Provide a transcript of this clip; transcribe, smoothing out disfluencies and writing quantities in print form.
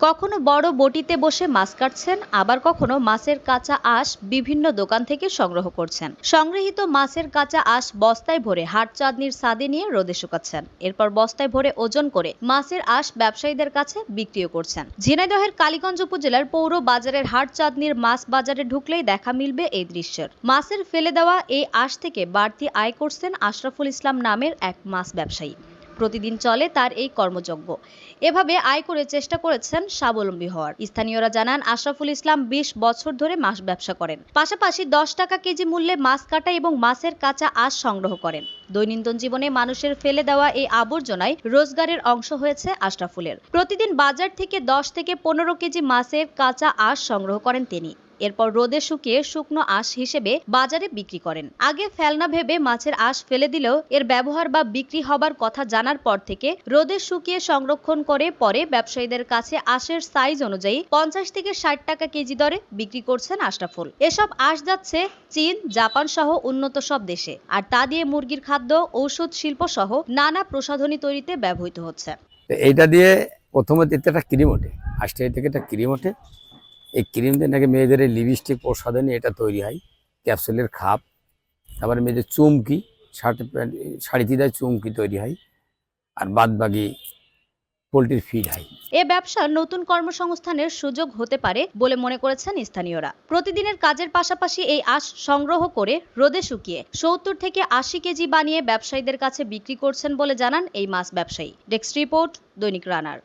কখনো বড় বটিতে বসে মাছ কাটছেন, আবার কখনো মাছের কাঁচা আঁশ বিভিন্ন দোকান থেকে সংগ্রহ করছেন। সংগৃহীত মাছের কাঁচা আঁশ বস্তায় ভরে হাট চাঁদনির ছাদে নিয়ে রোদে শুকাচ্ছেন। এরপর বস্তায় ভরে ওজন করে মাছের আঁশ ব্যবসায়ীদের কাছে বিক্রিও করছেন। ঝিনাইদহের কালীগঞ্জ উপজেলার পৌর বাজারের হাট চাঁদনির মাছ বাজারে ঢুকলেই দেখা মিলবে এই দৃশ্যের। মাছের ফেলে দেওয়া এই আঁশ থেকে বাড়তি আয় করছেন আশরাফুল ইসলাম নামের এক মাছ ব্যবসায়ী। প্রতিদিন চলে তার এই কর্মযজ্ঞ। এভাবে আয় করে চেষ্টা করেছেন স্বাবলম্বী হওয়ার। স্থানীয়রা জানান, আশরাফুল ইসলাম 20 বছর ধরে মাছ ব্যবসা করেন। পাশাপাশি 10 টাকা কেজি মূল্যে মাছ কাটা এবং মাছের কাঁচা আঁশ সংগ্রহ করেন। দৈনন্দিন জীবনে মানুষের ফেলে দেওয়া এই আবর্জনায় রোজগারের অংশ হয়েছে আশরাফুলের। প্রতিদিন বাজার থেকে 10 থেকে 15 কেজি মাছের কাঁচা আঁশ সংগ্রহ করেন তিনি। এরপর রোদে শুকিয়ে শুকনো আঁশ হিসেবে বাজারে বিক্রি করেন। আগে ফেলনা ভেবে মাছের আঁশ ফেলে দিলেও এর ব্যবহার বা বিক্রি হবার কথা জানার পর থেকে রোদে শুকিয়ে সংরক্ষণ করে পরে ব্যবসায়ীদের কাছে আঁশের সাইজ অনুযায়ী 50 থেকে 60 টাকা কেজি দরে বিক্রি করছেন আশরাফুল। এসব আঁশ যাচ্ছে চীন, জাপান সহ উন্নত সব দেশে, আর তা দিয়ে মুরগির খাদ্য, ঔষধ শিল্প সহ নানা প্রসাধনী তৈরিতে ব্যবহৃত হচ্ছে। এইটা দিয়ে প্রথমত একটা ক্রিম ওঠে, আঁশটা থেকে একটা ক্রিম ওঠে। এই ক্রিম দিয়ে নাকি মেয়েদের লিপস্টিক প্রসাধনী এটা তৈরি হয়, ক্যাপসুলের খাপ, তারপরে মেয়েদের চুমকি, শাড়িতে দেয় চুমকি তৈরি হয়, আর বাদ বাকি পোলট্রির ফিড হয়। এ ব্যবসা নতুন কর্মসংস্থানের সুযোগ হতে পারে বলে মনে করেছেন স্থানীয়রা। প্রতিদিনের কাজের পাশাপাশি এই আঁশ সংগ্রহ করে রোদে শুকিয়ে 70 থেকে 80 কেজি বানিয়ে ব্যবসায়ীদের কাছে বিক্রি করছেন বলে জানান এই মাছ ব্যবসায়ী। ডেস্ক রিপোর্ট, দৈনিক রানার।